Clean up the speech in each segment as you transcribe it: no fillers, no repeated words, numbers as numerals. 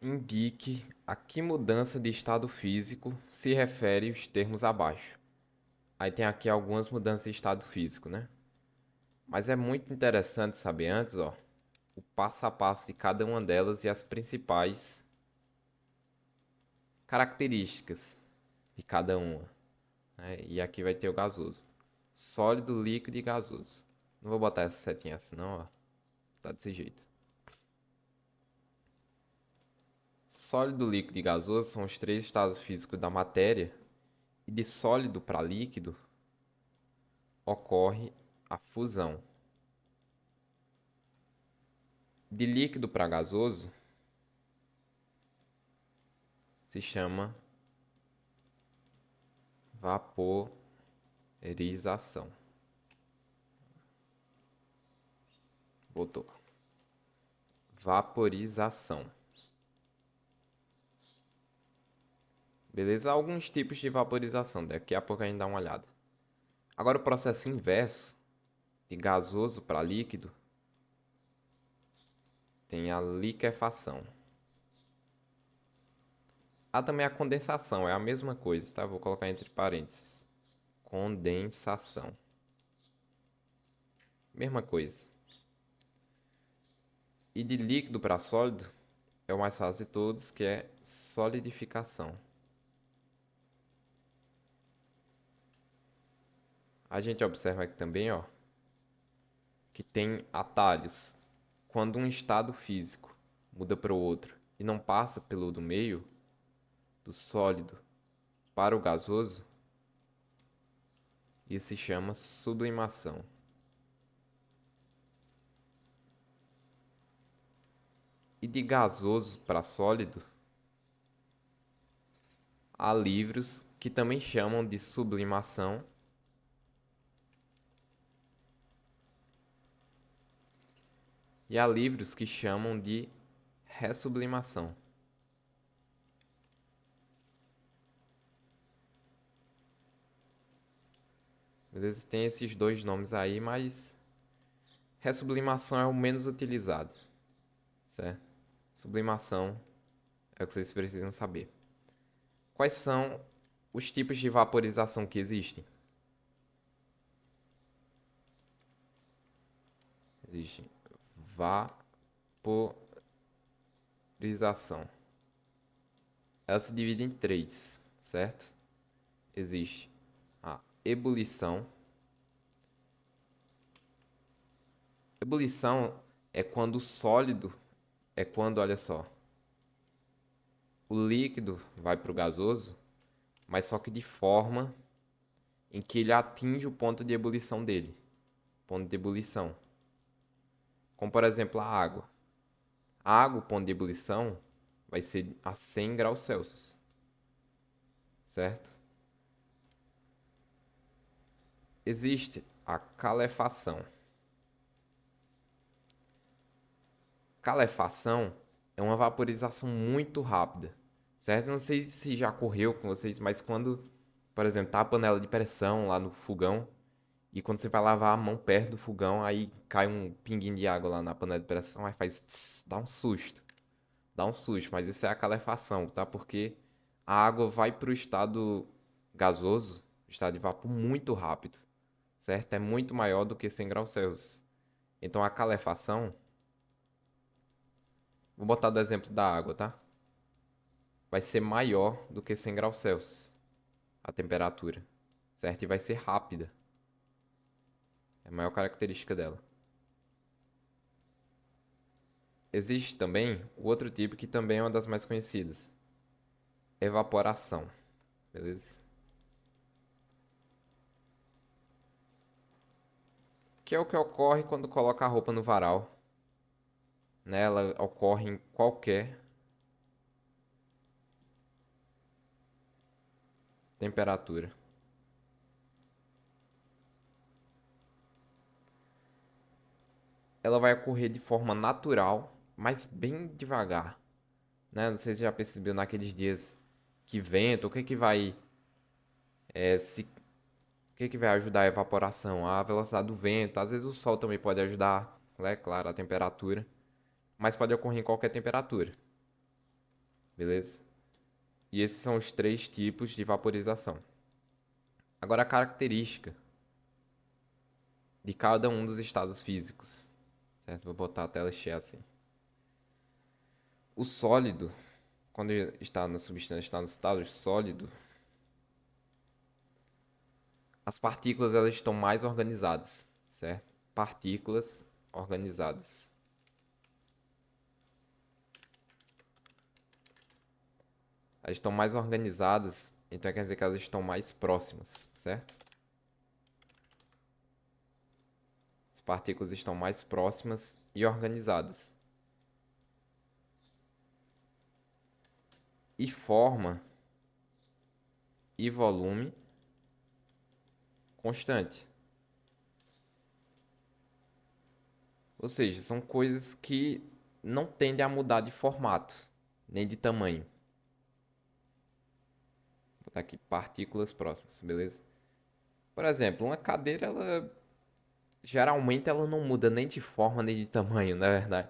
indique a que mudança de estado físico se refere os termos abaixo. Aí tem aqui algumas mudanças de estado físico, né? Mas é muito interessante saber antes, ó, o passo a passo de cada uma delas e as principais características de cada uma, né? E aqui vai ter o gasoso. Sólido, líquido e gasoso. Não vou botar essa setinha assim não, ó. Tá desse jeito. Sólido, líquido e gasoso são os três estados físicos da matéria, e de sólido para líquido ocorre a fusão. De líquido para gasoso se chama vaporização. Voltou. Vaporização. Beleza? Alguns tipos de vaporização. Daqui a pouco a gente dá uma olhada. Agora o processo inverso, de gasoso para líquido, tem a liquefação. Há também a condensação, é a mesma coisa, tá? Vou colocar entre parênteses. Condensação. Mesma coisa. E de líquido para sólido é o mais fácil de todos, que é solidificação. A gente observa aqui também, ó, que tem atalhos. Quando um estado físico muda para o outro e não passa pelo do meio, do sólido para o gasoso, isso se chama sublimação. E de gasoso para sólido, há livros que também chamam de sublimação e há livros que chamam de ressublimação. Beleza? Tem esses dois nomes aí, mas ressublimação é o menos utilizado, certo? Sublimação é o que vocês precisam saber. Quais são os tipos de vaporização que existem? Existe vaporização. Ela se divide em três, certo? Existe a ebulição. Ebulição é quando o sólido, olha só, o líquido vai para o gasoso, mas só que de forma em que ele atinge o ponto de ebulição dele. Ponto de ebulição. Como por exemplo a água. A água, o ponto de ebulição, vai ser a 100 graus Celsius, certo? Existe a calefação. Calefação é uma vaporização muito rápida, certo? Não sei se já ocorreu com vocês, mas quando, por exemplo, tá a panela de pressão lá no fogão e quando você vai lavar a mão perto do fogão, aí cai um pinguinho de água lá na panela de pressão, aí faz tss, dá um susto. Dá um susto, mas isso é a calefação, tá? Porque a água vai para o estado gasoso, estado de vapor muito rápido, certo? É muito maior do que 100 graus Celsius. Então a calefação, vou botar do exemplo da água, tá? Vai ser maior do que 100 graus Celsius a temperatura, certo? E vai ser rápida. É a maior característica dela. Existe também o outro tipo que também é uma das mais conhecidas. Evaporação, beleza? Que é o que ocorre quando coloca a roupa no varal, né? Ela ocorre em qualquer temperatura. Ela vai ocorrer de forma natural, mas bem devagar, né? Não sei se já percebeu naqueles dias que venta, se o que que vai ajudar a evaporação? A velocidade do vento, às vezes o sol também pode ajudar, é claro, a temperatura, mas pode ocorrer em qualquer temperatura. beleza? E esses são os três tipos de vaporização. Agora a característica de cada um dos estados físicos, certo? Vou botar a tela cheia assim. O sólido, quando está na substância, está no estado sólido, as partículas elas estão mais organizadas, certo? Partículas organizadas. Elas estão mais organizadas, então quer dizer que elas estão mais próximas, certo? As partículas estão mais próximas e organizadas. E forma e volume constante. Ou seja, são coisas que não tendem a mudar de formato, nem de tamanho. Vou botar aqui partículas próximas, beleza? Por exemplo, uma cadeira, ela geralmente ela não muda nem de forma nem de tamanho, na verdade.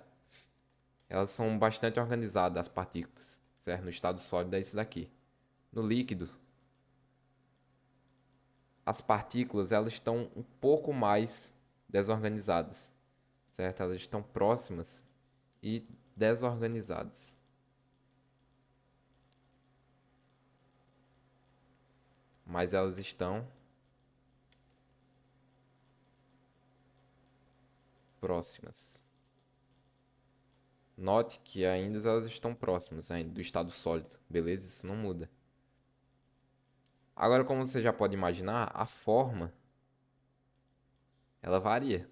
Elas são bastante organizadas, as partículas, certo? No estado sólido é isso daqui. No líquido, as partículas elas estão um pouco mais desorganizadas, certo? Elas estão próximas e desorganizadas. Mas elas estão próximas. Note que ainda elas estão próximas ainda do estado sólido, beleza? Isso não muda. Agora, como você já pode imaginar, a forma ela varia,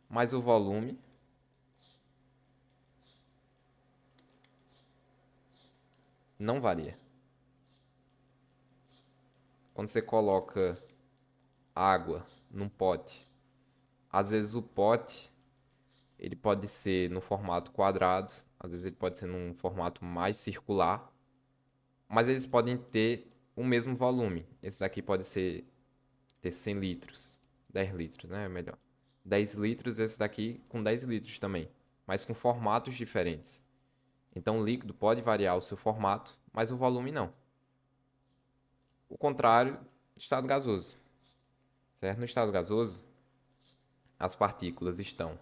mas o volume não varia. Quando você coloca água num pote, às vezes o pote ele pode ser no formato quadrado, às vezes ele pode ser num formato mais circular, mas eles podem ter o mesmo volume. Esse daqui pode ter 100 litros, 10 litros, né? Melhor. 10 litros, esse daqui com 10 litros também, mas com formatos diferentes. Então o líquido pode variar o seu formato, mas o volume não. O contrário do estado gasoso, certo? No estado gasoso, as partículas estão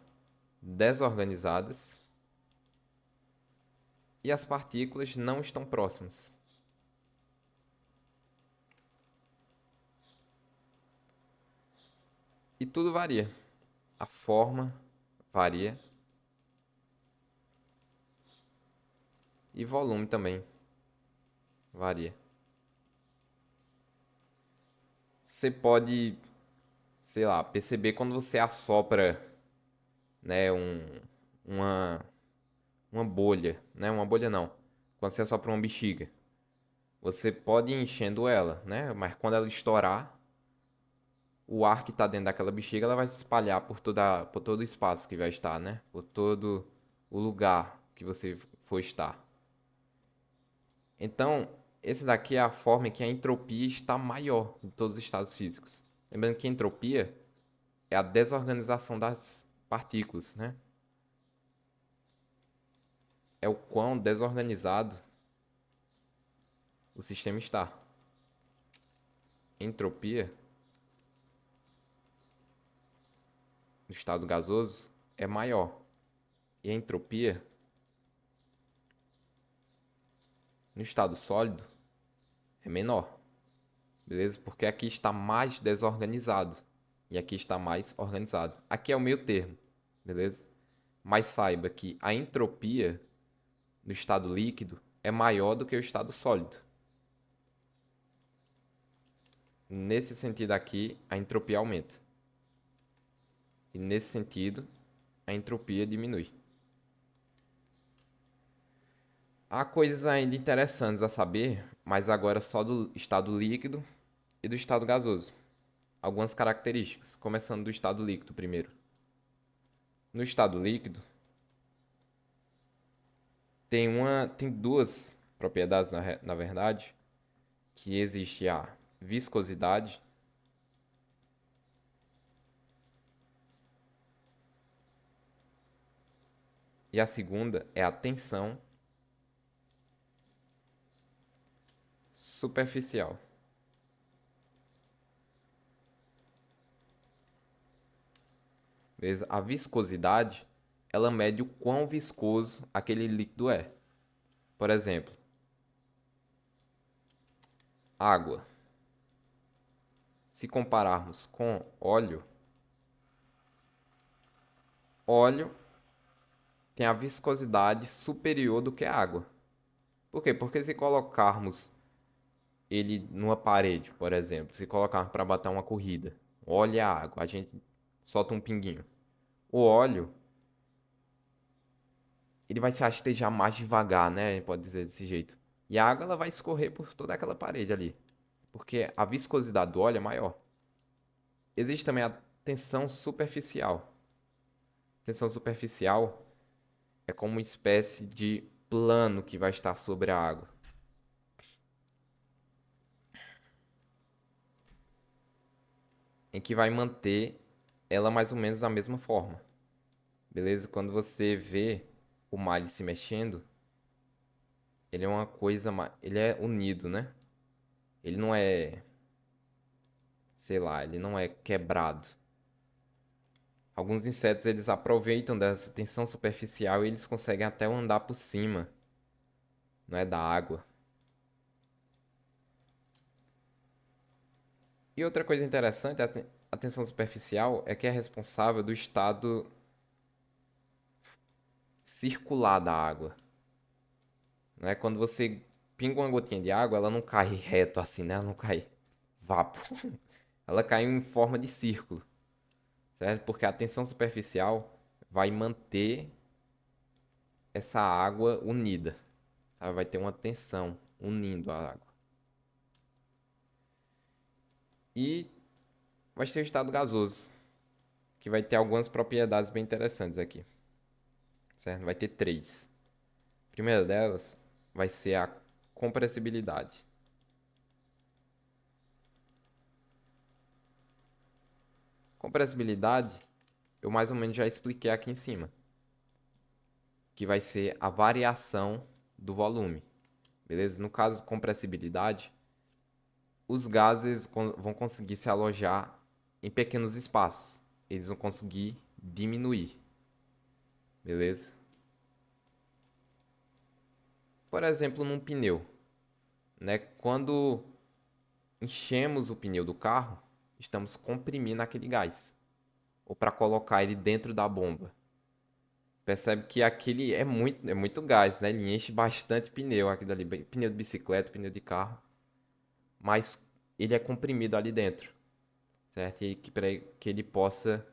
desorganizadas e as partículas não estão próximas. E tudo varia. A forma varia e volume também varia. Você pode, sei lá, perceber quando você assopra, né, uma, uma bolha, né? Uma bolha não. Quando você assopra uma bexiga, você pode ir enchendo ela, né? Mas quando ela estourar, o ar que está dentro daquela bexiga, ela vai se espalhar por todo o espaço que vai estar, né? Por todo o lugar que você for estar. Então, esse daqui é a forma em que a entropia está maior em todos os estados físicos. Lembrando que a entropia é a desorganização das partículas, né? É o quão desorganizado o sistema está. Entropia, no estado gasoso, é maior. E a entropia, no estado sólido, é menor. Beleza? Porque aqui está mais desorganizado. E aqui está mais organizado. Aqui é o meio termo. Beleza? Mas saiba que a entropia no estado líquido é maior do que o estado sólido. Nesse sentido aqui, a entropia aumenta. E nesse sentido, a entropia diminui. Há coisas ainda interessantes a saber, mas agora só do estado líquido e do estado gasoso. Algumas características, começando do estado líquido primeiro. No estado líquido, tem duas propriedades na verdade, que existe a viscosidade E a segunda é a tensão superficial. Beleza? A viscosidade, ela mede o quão viscoso aquele líquido é. Por exemplo, água. Se compararmos com óleo, óleo tem a viscosidade superior do que a água. Por quê? Porque se colocarmos ele numa parede, por exemplo, se colocarmos para bater uma corrida, óleo e a água, a gente solta um pinguinho. O óleo, ele vai se rastejar mais devagar, né? Pode dizer desse jeito. E a água, ela vai escorrer por toda aquela parede ali, porque a viscosidade do óleo é maior. Existe também a tensão superficial. Tensão superficial é como uma espécie de plano que vai estar sobre a água. Em que vai manter ela mais ou menos da mesma forma. Beleza? Quando você vê o malho se mexendo, ele é uma coisa, ele é unido, né? Ele não é, sei lá, ele não é quebrado. Alguns insetos eles aproveitam dessa tensão superficial e eles conseguem até andar por cima, não é da água. E outra coisa interessante, a tensão superficial é que é responsável do estado circular da água. Né? Quando você pinga uma gotinha de água, ela não cai reto assim, né? Ela não cai vapo. Ela cai em forma de círculo, certo? Porque a tensão superficial vai manter essa água unida, sabe? Vai ter uma tensão unindo a água. E vai ter o estado gasoso, que vai ter algumas propriedades bem interessantes aqui, certo? Vai ter três. A primeira delas vai ser a compressibilidade. Compressibilidade, eu mais ou menos já expliquei aqui em cima, que vai ser a variação do volume, beleza? No caso de compressibilidade, os gases vão conseguir se alojar em pequenos espaços. Eles vão conseguir diminuir, beleza? Por exemplo, num pneu, né? Quando enchemos o pneu do carro, estamos comprimindo aquele gás, ou para colocar ele dentro da bomba. Percebe que aquele é muito gás, né? Ele enche bastante pneu, aquilo ali, pneu de bicicleta, pneu de carro, mas ele é comprimido ali dentro, certo? E para que ele possa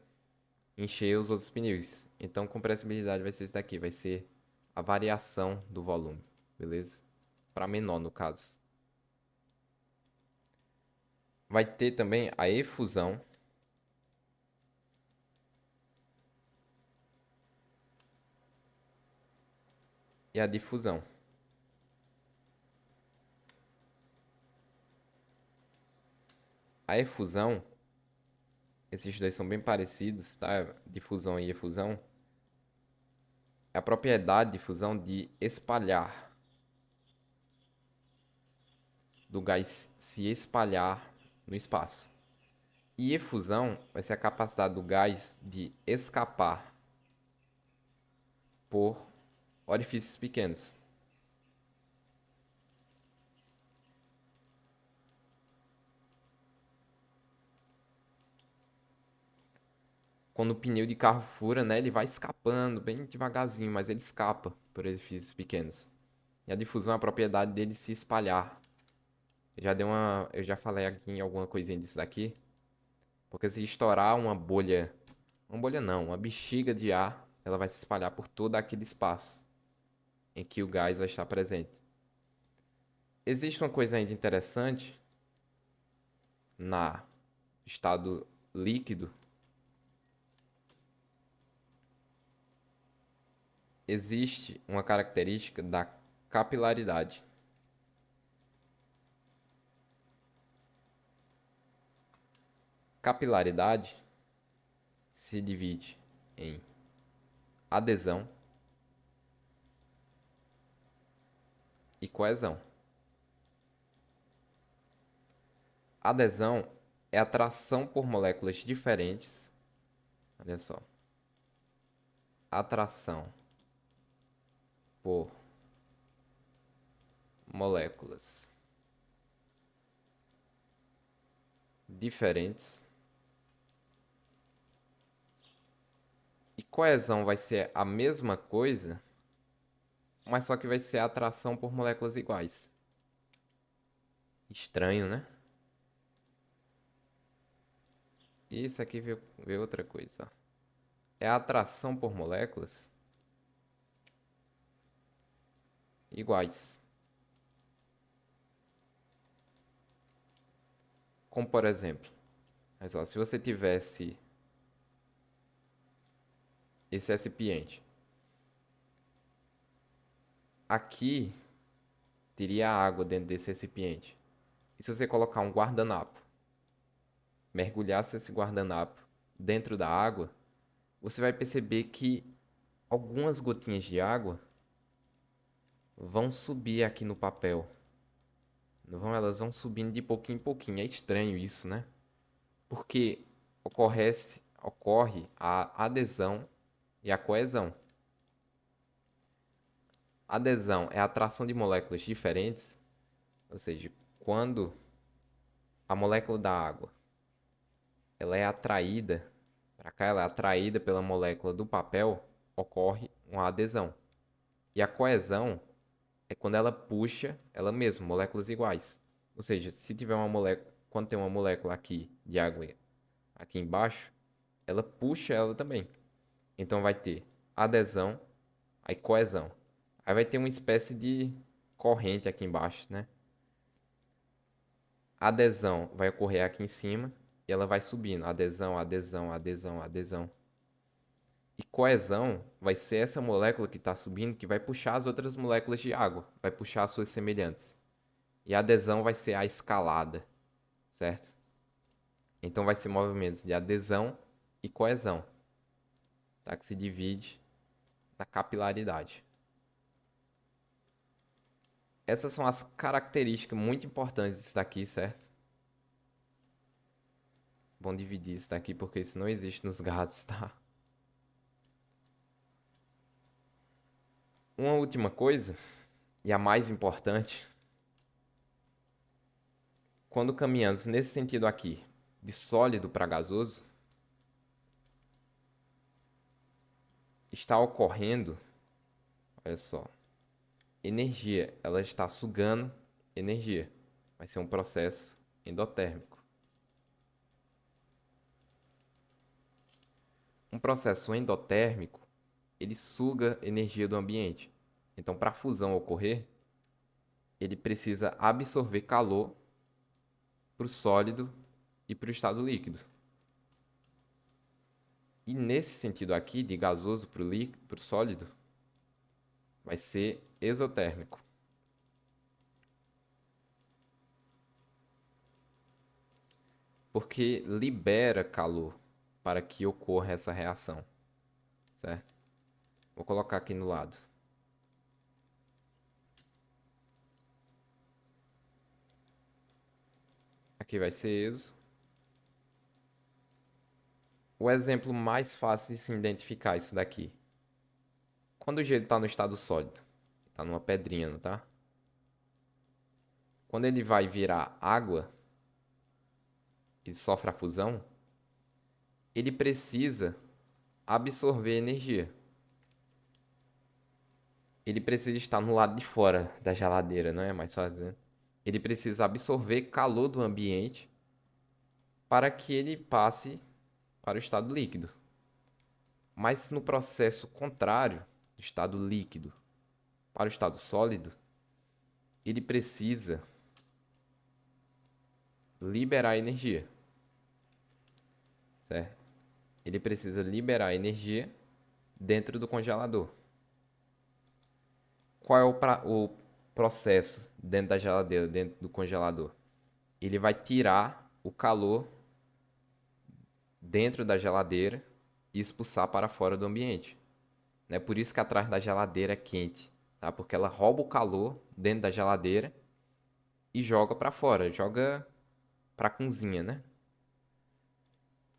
encher os outros pneus. Então, compressibilidade vai ser isso daqui, vai ser a variação do volume, beleza? Para menor no caso. Vai ter também a efusão. E a difusão. A efusão, esses dois são bem parecidos, tá? Difusão e efusão. É a propriedade de difusão de espalhar, do gás se espalhar no espaço. E efusão vai ser a capacidade do gás de escapar por orifícios pequenos. Quando o pneu de carro fura, né, ele vai escapando bem devagarzinho, mas ele escapa por orifícios pequenos. E a difusão é a propriedade dele se espalhar. Eu já falei aqui em alguma coisinha disso daqui, porque se estourar uma bolha não, uma bexiga de ar, ela vai se espalhar por todo aquele espaço em que o gás vai estar presente. Existe uma coisa ainda interessante na estado líquido. Existe uma característica da capilaridade. Capilaridade se divide em adesão, e coesão. Adesão é atração por moléculas diferentes. Olha só. Atração por moléculas diferentes. E coesão vai ser a mesma coisa, mas só que vai ser a atração por moléculas iguais. Estranho, né? Isso aqui vê outra coisa. É a atração por moléculas iguais. Como por exemplo, mas, ó, se você tivesse esse recipiente, aqui teria água dentro desse recipiente. E se você colocar um guardanapo, mergulhasse esse guardanapo dentro da água, você vai perceber que algumas gotinhas de água vão subir aqui no papel. Não vão, elas vão subindo de pouquinho em pouquinho. É estranho isso, né? Porque ocorre a adesão e a coesão. A adesão é a atração de moléculas diferentes, ou seja, quando a molécula da água ela é atraída para cá, ela é atraída pela molécula do papel, ocorre uma adesão. E a coesão é quando ela puxa ela mesma, moléculas iguais. Ou seja, se tiver uma molécula, quando tem uma molécula aqui de água aqui embaixo, ela puxa ela também. Então vai ter adesão, aí coesão. Aí vai ter uma espécie de corrente aqui embaixo, né? A adesão vai ocorrer aqui em cima e ela vai subindo. Adesão, adesão, adesão, adesão. E coesão vai ser essa molécula que está subindo que vai puxar as outras moléculas de água, vai puxar as suas semelhantes. E a adesão vai ser a escalada, certo? Então vai ser movimentos de adesão e coesão, tá? Que se divide na capilaridade. Essas são as características muito importantes disso daqui, certo? Bom dividir isso daqui porque isso não existe nos gases, tá? Uma última coisa, e a mais importante, quando caminhamos nesse sentido aqui, de sólido para gasoso, está ocorrendo, olha só, energia, ela está sugando energia. Vai ser um processo endotérmico. Um processo endotérmico, ele suga energia do ambiente. Então, para a fusão ocorrer, ele precisa absorver calor para o sólido e para o estado líquido. E nesse sentido aqui, de gasoso para o sólido, vai ser exotérmico. Porque libera calor para que ocorra essa reação, certo? Vou colocar aqui no lado. Aqui vai ser exo. O exemplo mais fácil de se identificar isso daqui. Quando o gelo está no estado sólido, está numa pedrinha, não tá? Quando ele vai virar água, ele sofre a fusão, ele precisa absorver energia. Ele precisa estar no lado de fora da geladeira, não é mais fácil, né? Ele precisa absorver calor do ambiente para que ele passe para o estado líquido. Mas no processo contrário, do estado líquido para o estado sólido, ele precisa liberar energia, certo? Ele precisa liberar energia dentro do congelador. Qual é o processo dentro da geladeira, dentro do congelador? Ele vai tirar o calor dentro da geladeira e expulsar para fora do ambiente. É por isso que atrás da geladeira é quente. tá? Porque ela rouba o calor dentro da geladeira e joga para fora, joga para a cozinha, né?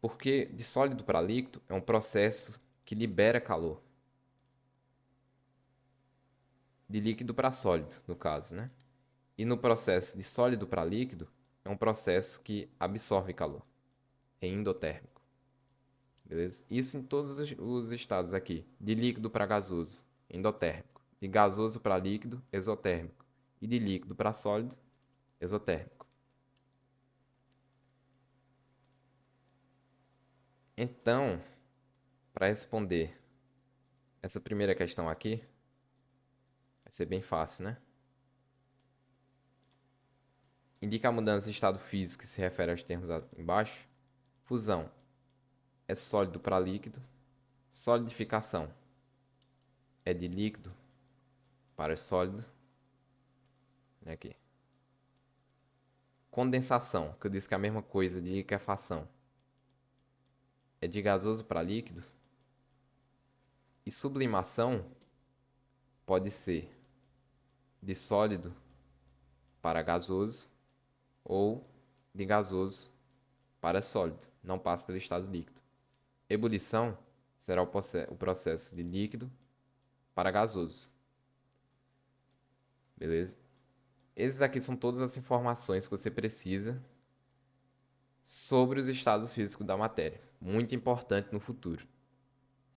Porque de sólido para líquido é um processo que libera calor. De líquido para sólido, no caso, né? E no processo de sólido para líquido é um processo que absorve calor, é endotérmico, beleza? Isso em todos os estados aqui. De líquido para gasoso, endotérmico. De gasoso para líquido, exotérmico. E de líquido para sólido, exotérmico. Então, para responder essa primeira questão aqui, vai ser bem fácil, né? Indica a mudança de estado físico que se refere aos termos embaixo. Fusão é sólido para líquido. Solidificação é de líquido para sólido. Aqui. Condensação, que eu disse que é a mesma coisa de liquefação, é de gasoso para líquido. E sublimação pode ser de sólido para gasoso ou de gasoso para sólido, não passa pelo estado líquido. Ebulição será o processo de líquido para gasoso. Beleza? Esses aqui são todas as informações que você precisa sobre os estados físicos da matéria. Muito importante no futuro.